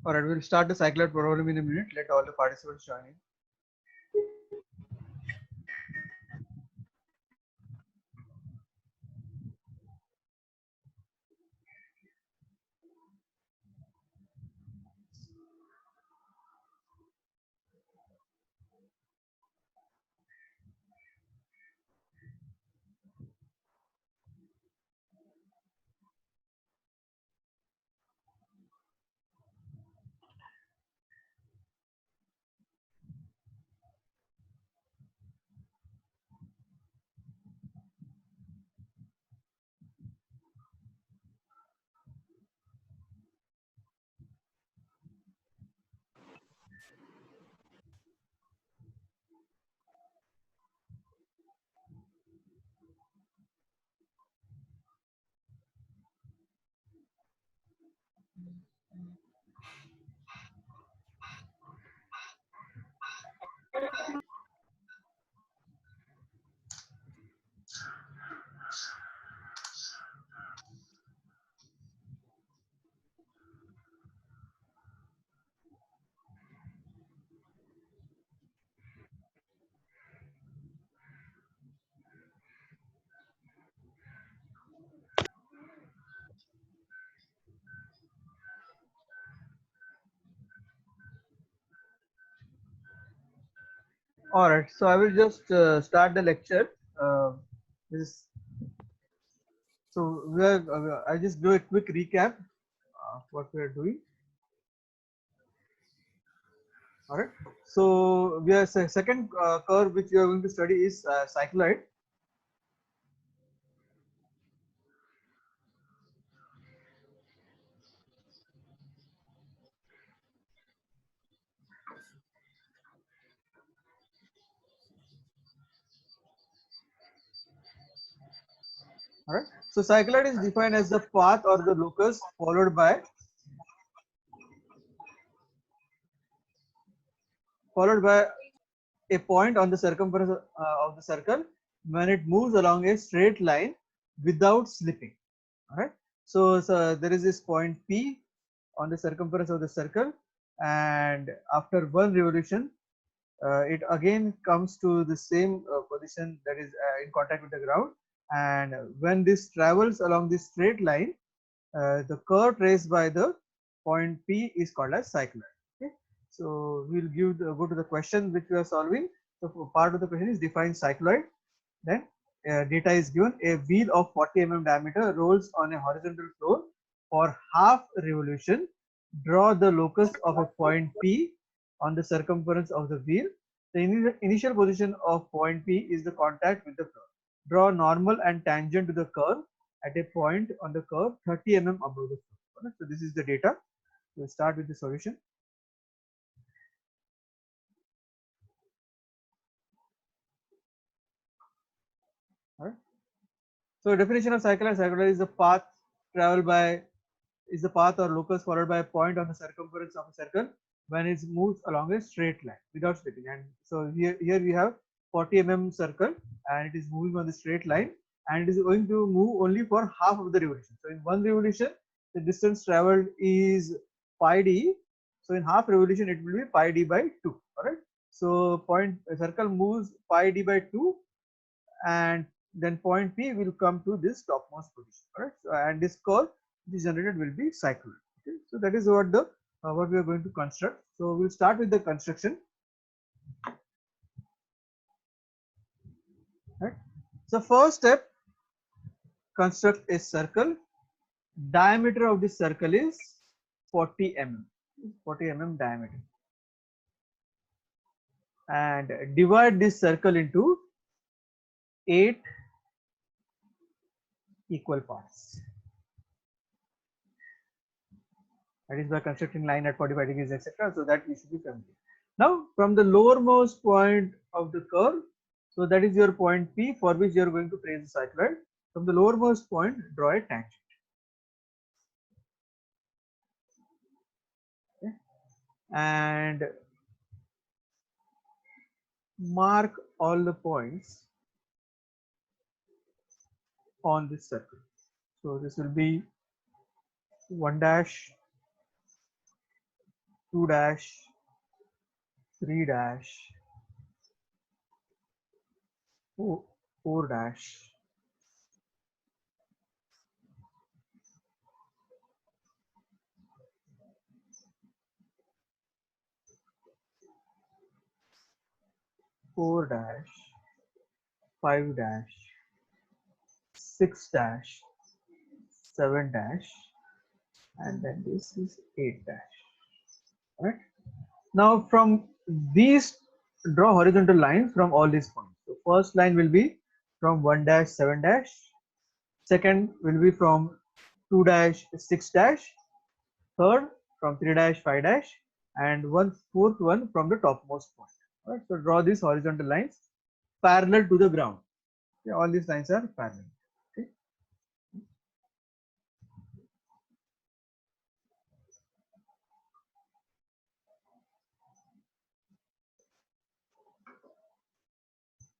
Alright, we'll start the cycloid problem in a minute. Let all the participants join in. Alright, so I will just start the lecture. This so we are. I just do a quick recap of what we are doing. Alright, so we are second curve which we are going to study is cycloid. Alright, so cycloid is defined as the path or the locus followed by a point on the circumference of the circle when it moves along a straight line without slipping. Alright, so there is this point P on the circumference of the circle, and after one revolution, it again comes to the same position, that is in contact with the ground. And when this travels along this straight line, the curve traced by the point P is called as cycloid. Okay, so we'll go to the question which we are solving. So part of the question is define cycloid. Then data is given: a wheel of 40 diameter rolls on a horizontal floor for half revolution. Draw the locus of a point P on the circumference of the wheel. The initial position of point P is the contact with the floor. Draw normal and tangent to the curve at a point on the curve 30 above the floor. Alright, so this is the data. We'll start with the solution. Alright. So definition of cycloid: cycloid is the path traveled by is the path or locus followed by a point on the circumference of a circle when it moves along a straight line without slipping. And so here we have 40 circle, and it is moving on the straight line, and it is going to move only for half of the revolution. So in one revolution, the distance traveled is pi d. So in half revolution, it will be pi d by 2. All right. So circle moves pi d by 2, and then point P will come to this topmost position. All right. So, and this curve which is generated will be cycloid. Okay. So that is what we are going to construct. So we'll start with the construction. Right. So first step, construct a circle. Diameter of this circle is 40 mm. 40 mm diameter. And divide this circle into 8 equal parts. That is by constructing line at 45 degrees, etc. So that we should be familiar. Now from the lowermost point of the curve, so that is your point P, for which you are going to trace the cycloid. From the lowermost point, draw a tangent. Okay. And mark all the points on this circle. So this will be 1 dash, 2 dash, 3 dash, 4 dash, 4 dash, 5 dash, 6 dash, 7 dash, and then this is 8 dash. Right. Now from these, draw horizontal lines from all these points. So first line will be from 1 dash 7 dash, second will be from 2 dash 6 dash, third from 3 dash 5 dash, and fourth one from the topmost point. Right. So draw these horizontal lines parallel to the ground. Okay, all these lines are parallel. Okay.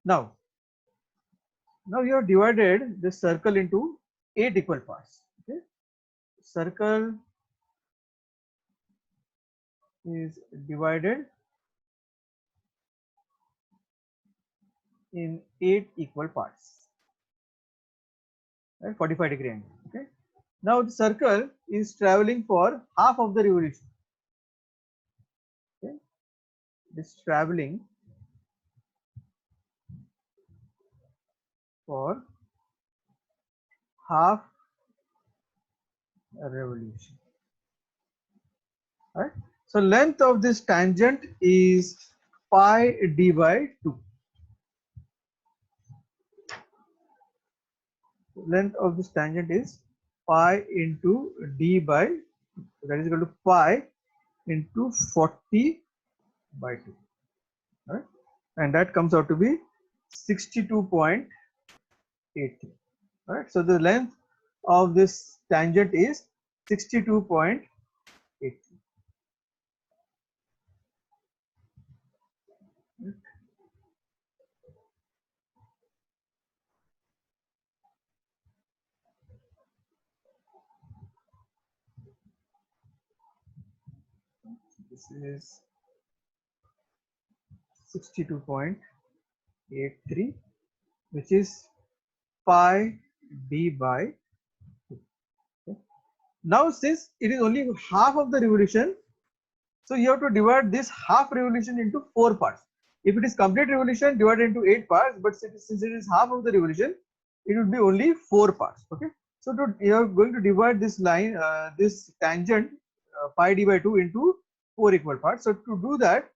Now you have divided this circle into 8 equal parts. Okay. Circle is divided in 8 equal parts, right? 45-degree angle. Okay. Now the circle is traveling for half of the revolution. Okay. It is traveling for half a revolution. Right. So length of this tangent is pi d by 2. Length of this tangent is pi into d by 2. That is equal to pi into 40 by 2. Right? And that comes out to be 62.83. Right? So the length of this tangent is 62.83. This is 62.83, which is pi d by 2. Okay. Now since it is only half of the revolution, so you have to divide this half revolution into 4 parts. If it is complete revolution, divide into 8 parts, but since it is half of the revolution, it would be only 4 parts. Okay. So you are going to divide this line, this tangent pi d by 2 into 4 equal parts. So to do that,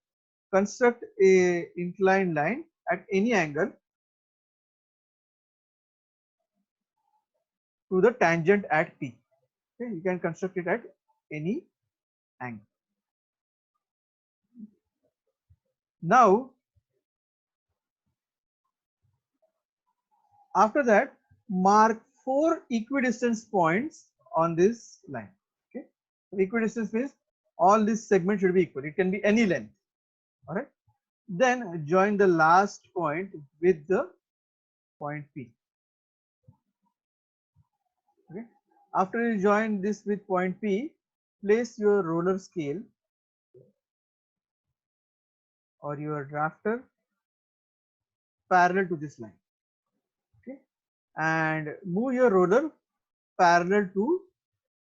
construct a inclined line at any angle to the tangent at P. Okay. You can construct it at any angle. Now, after that, mark 4 equidistance points on this line. Okay. Equidistance means all these segments should be equal. It can be any length. All right. Then join the last point with the point P. Okay. After you join this with point P, place your roller scale or your drafter parallel to this line. Okay. And move your roller parallel to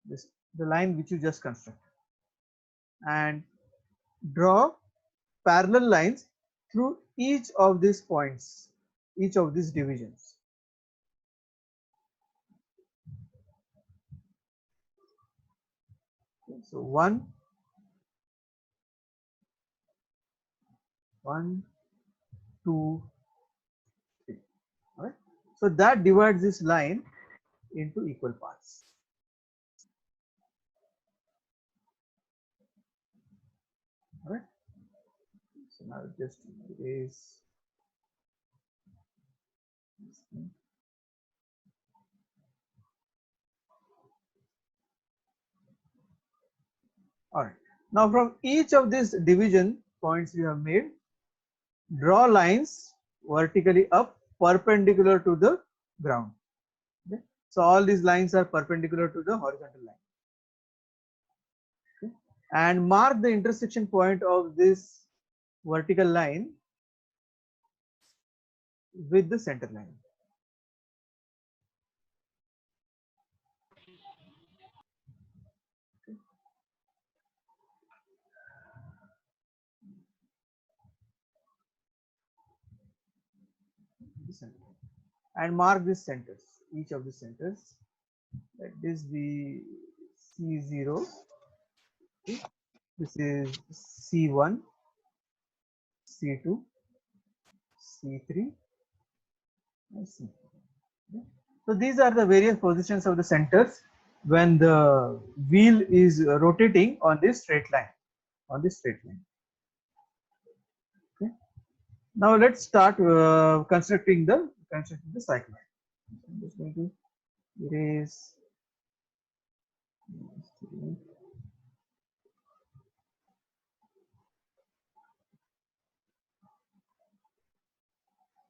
this, the line which you just constructed, and draw parallel lines through each of these points, each of these divisions. Okay, so 1, 2, 3. All right. So that divides this line into equal parts. All right. So now just erase this thing. All right. Now from each of these division points you have made, draw lines vertically up perpendicular to the ground. Okay. So all these lines are perpendicular to the horizontal line. Okay. and mark the intersection point of this vertical line with the center line. And mark these centers, each of the centers. Let this be C0, this is C1, C2, C3, and C4. So these are the various positions of the centers when the wheel is rotating on this straight line. Okay. Now let's start constructing the cycle. I'm just going to erase.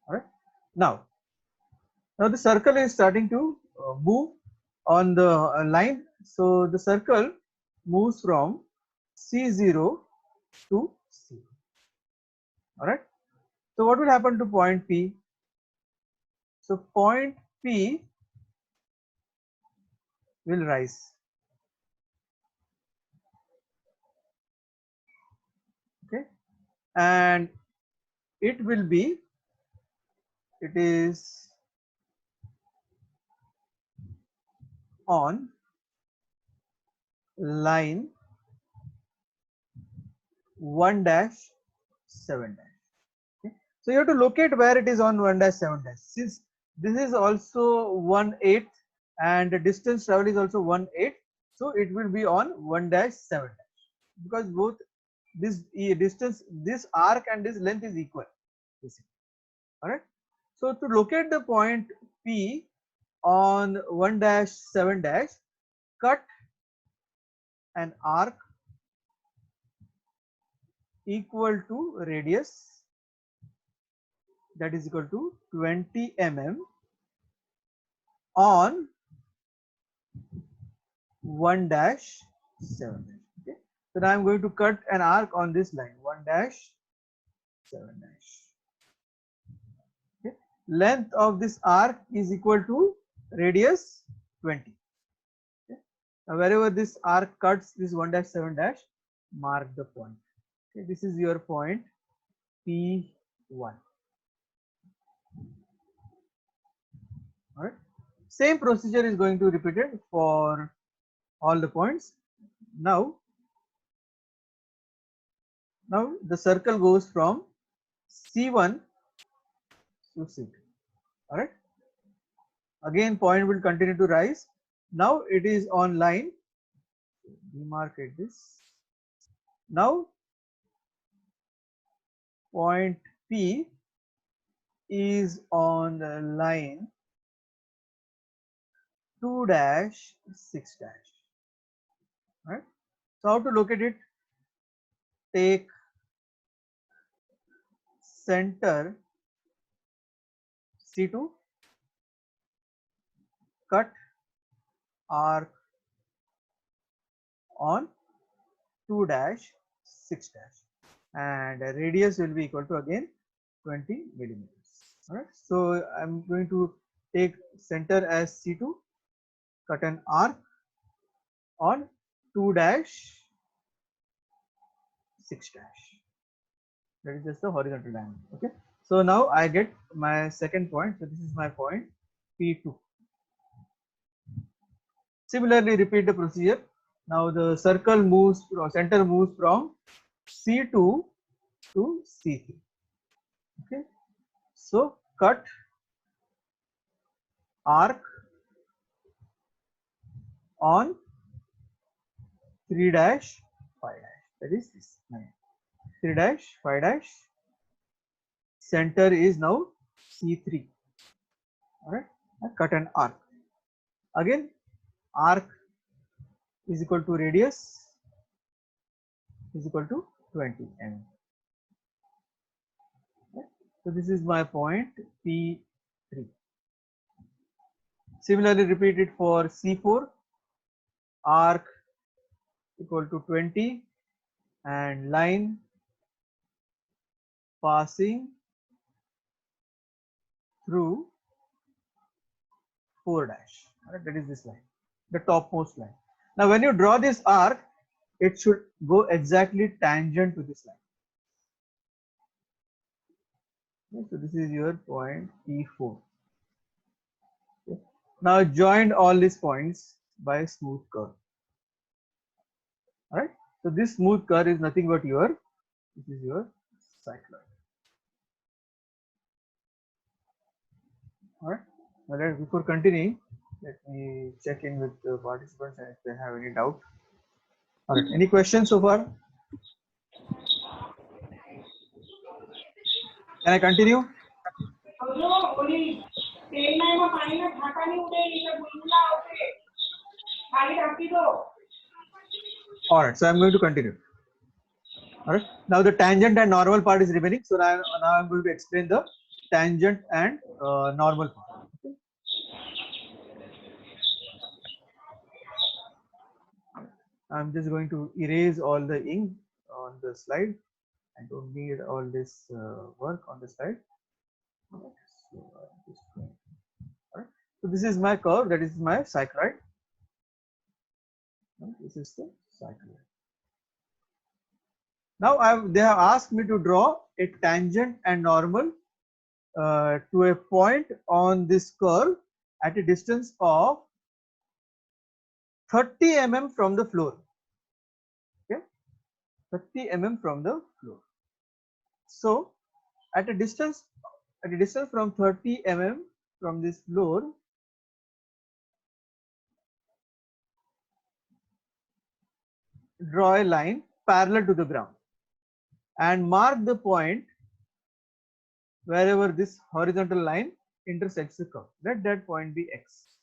All right. Now the circle is starting to move on the line. So the circle moves from C0 to C. All right. So what will happen to point P? So point P will rise. Okay. And it is on line 1 dash 7 dash. Okay. So you have to locate where it is on 1 dash 7 dash. Since this is also 1/8 and the distance travel is also 1/8, so it will be on 1 dash 7 dash, because both this distance, this arc and this length is equal. All right. So to locate the point P on 1 dash 7 dash, cut an arc equal to radius, that is equal to 20 mm on 1 dash 7 dash. Okay. So now I'm going to cut an arc on this line 1 dash 7 dash. Okay. Length of this arc is equal to radius 20. Okay. Now wherever this arc cuts this 1 dash 7 dash, mark the point. Okay. This is your point P1. All right. Same procedure is going to be repeated for all the points. Now the circle goes from C1 to C2. All right. Again, point will continue to rise. Now it is on line. Demarcate this. Now point P is on the line 2 dash 6 dash. All right. So how to locate it? Take center C2, cut arc on 2 dash 6 dash, and radius will be equal to again 20 millimeters. All right. So I'm going to take center as C2, cut an arc on 2 dash 6 dash. That is just the horizontal diameter. Okay. So now I get my second point. So this is my point P2. Similarly, repeat the procedure. Now the circle moves from center moves from C2 to C3. Okay. So cut arc on 3 dash 5 dash. That is this 3 dash 5 dash. Center is now C3. All right. Cut an arc. Again, arc is equal to radius is equal to 20 mm. Okay. So this is my point P3. Similarly, repeat it for C4. Arc equal to 20 and line passing through 4 dash. Right, that is this line, the topmost line. Now when you draw this arc, it should go exactly tangent to this line. Okay, so this is your point P4. Okay. Now join all these points by a smooth curve. Alright, so this smooth curve is nothing but this is your cycloid. Alright, now before continuing, let me check in with the participants and if they have any doubt. Alright, any questions so far? Can I continue? Alright, so I'm going to continue. Alright, now the tangent and normal part is remaining. So now I'm going to explain the tangent and normal part. Okay. I'm just going to erase all the ink on the slide. I don't need all this work on the slide. So this is my curve, that is my cycloid. This is the cycloid. Now they have asked me to draw a tangent and normal to a point on this curve at a distance of 30 mm from the floor. Okay, 30 mm from the floor. So at a distance from 30 mm from this floor, draw a line parallel to the ground and mark the point wherever this horizontal line intersects the curve. Let that point be X.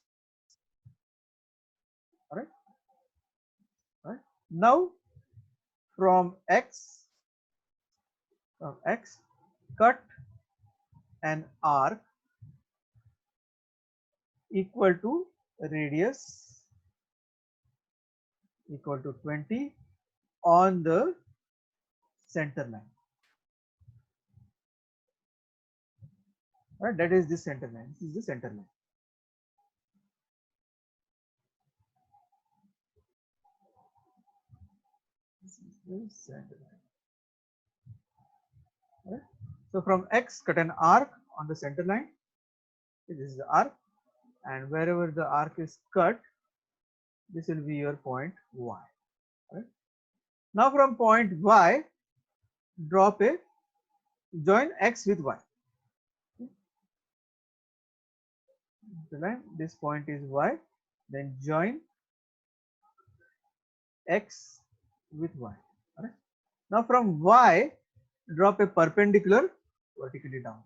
Alright. Alright. Now from X, cut an arc equal to radius equal to 20 on the center line. Right, that is the center line. This is the center line. This is the center line. Right. So from X, cut an arc on the center line. This is the arc, and wherever the arc is cut, this will be your point Y. Right. Now from point Y, join X with Y. The line, this point is Y, then join X with Y. Right. Now from Y, drop a perpendicular vertically down.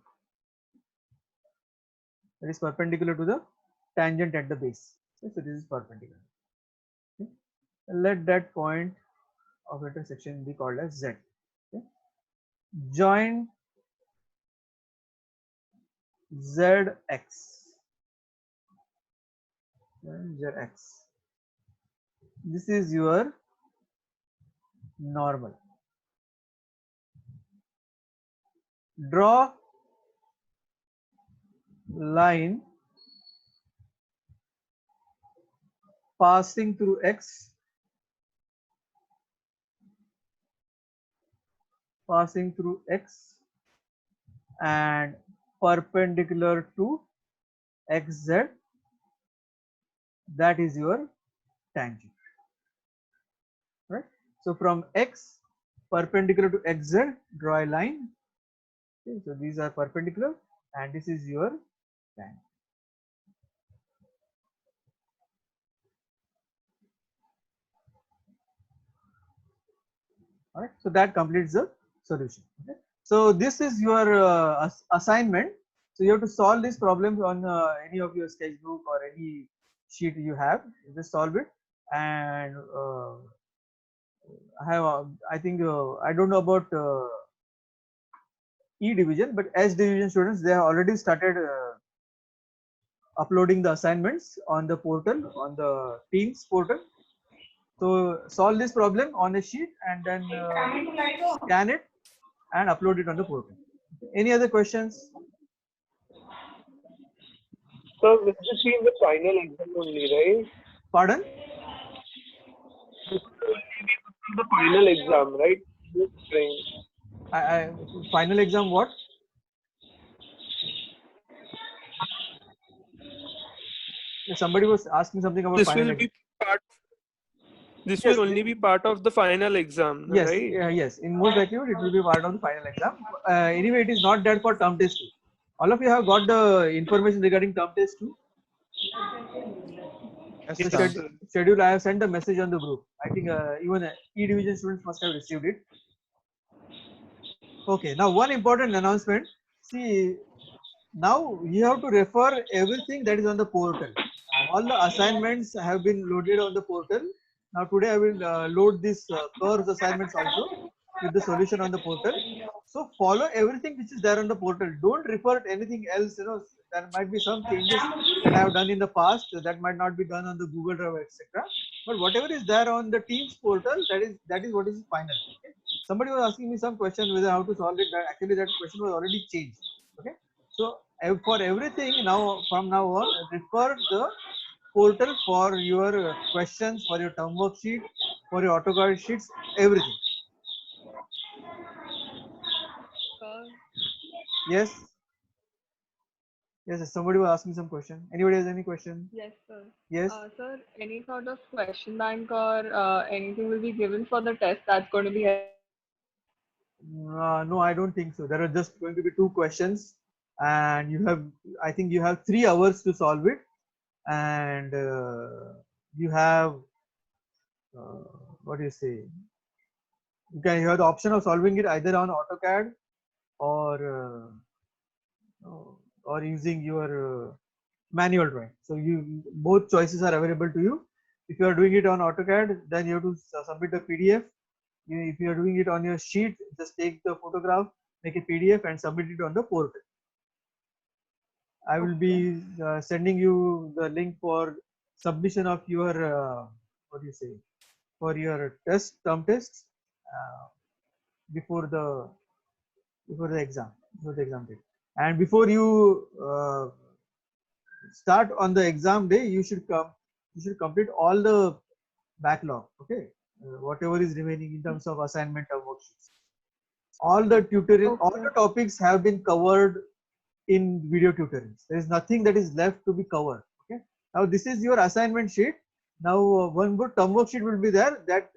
That is perpendicular to the tangent at the base. Okay, so this is perpendicular. Okay. Let that point of intersection be called as Z. Okay. Join ZX. ZX. This is your normal. Draw line passing through X, and perpendicular to XZ. That is your tangent. Right. So from X perpendicular to XZ, draw a line. Okay, so these are perpendicular, and this is your tangent. All right, so that completes the solution. Okay. So this is your assignment. So you have to solve these problems on any of your sketchbook or any sheet you have. You just solve it, and I think I don't know about E division, but S division students, they have already started uploading the assignments on the portal, on the Teams portal. So solve this problem on a sheet and then scan it and upload it on the portal. Any other questions? So this is in the final exam only, right? Pardon? This will only be the final exam, right? This thing. Final exam what? Somebody was asking something about This final will exam. be part. This Yes, will only be part of the final exam, yes, right? yes. In most likelihood, it will be part of the final exam. Anyway, it is not there for term test 2. All of you have got the information regarding term test 2. Yes, The sir. schedule, I have sent a message on the group. I think even E division students must have received it. Okay, now one important announcement. See, now you have to refer everything that is on the portal. All the assignments have been loaded on the portal. Now today I will load this course assignments also with the solution on the portal. So follow everything which is there on the portal. Don't refer to anything else. You know, there might be some changes that I have done in the past that might not be done on the Google Drive, etc. But whatever is there on the Teams portal, that is what is final. Okay? Somebody was asking me some question whether how to solve it. Actually, that question was already changed. Okay, so for everything now from now on, refer the portal for your questions, for your term worksheet, for your AutoCAD sheets, everything. Yes. Yes, somebody was asking some question. Anybody has any question? Yes, sir. Yes. Sir, any sort of question bank or anything will be given for the test that's going to be held? No, I don't think so. There are just going to be 2 questions, and you have, I think you have 3 hours to solve it, and you have, what do you say? You have the option of solving it either on AutoCAD or using your manual drawing. So you both choices are available to you. If you are doing it on AutoCAD, then you have to submit the PDF. If you are doing it on your sheet, just take the photograph, make a PDF and submit it on the portal. I will be sending you the link for submission of your what do you say, for your term tests before the exam, date. And before you start on the exam day, you should complete all the backlog. Okay, whatever is remaining in terms of assignment or worksheets. All the tutorial, all the topics have been covered in video tutorials. There is nothing that is left to be covered. Okay. Now this is your assignment sheet. Now one good term worksheet will be there that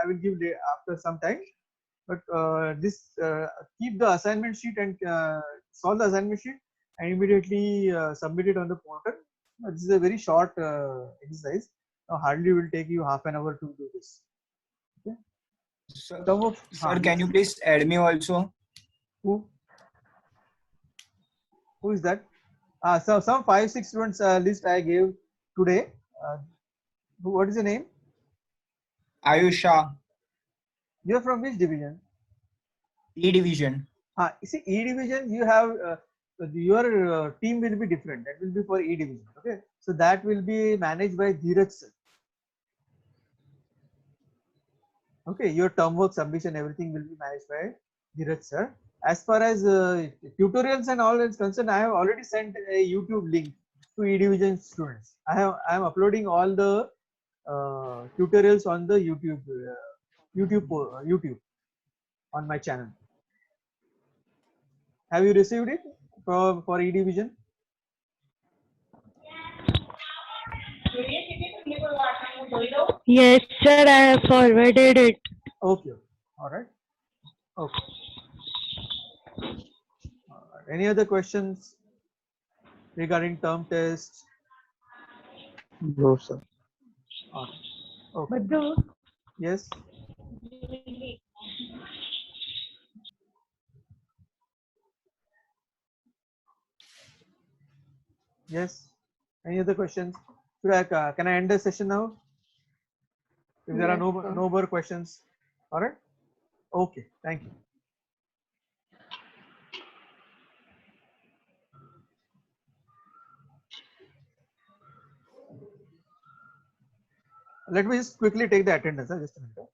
I will give after some time. But this keep the assignment sheet and solve the assignment sheet and immediately submit it on the portal. This is a very short exercise. Now hardly will take you half an hour to do this. Okay. Sir, can you please add me also? Who is that? So some 5-6 students list I gave today. What is your name? Ayusha. You are from which division? E division. You see, E division, you have your team will be different. That will be for E division. Okay, so that will be managed by Dheeraj sir. Okay, your term work submission, everything will be managed by Dheeraj sir. As far as tutorials and all is concerned, I have already sent a YouTube link to E division students. I am uploading all the tutorials on the YouTube on my channel. Have you received it for E division? Yes, sir, I have forwarded it. Okay. All right. Okay. All right. Any other questions regarding term tests? No, sir. All right. Okay. Yes. Yes. Any other questions? Can I end the session now? If there are no more questions. All right. Okay. Thank you. Let me just quickly take the attendance. Just a minute.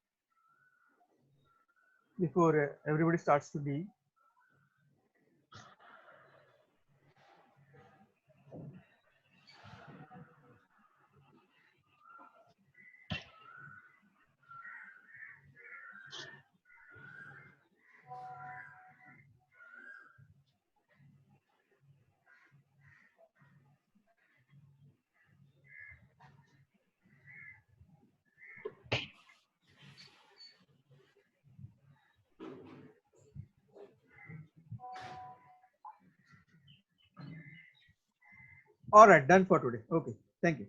Before everybody starts to leave. All right, done for today. Okay, thank you.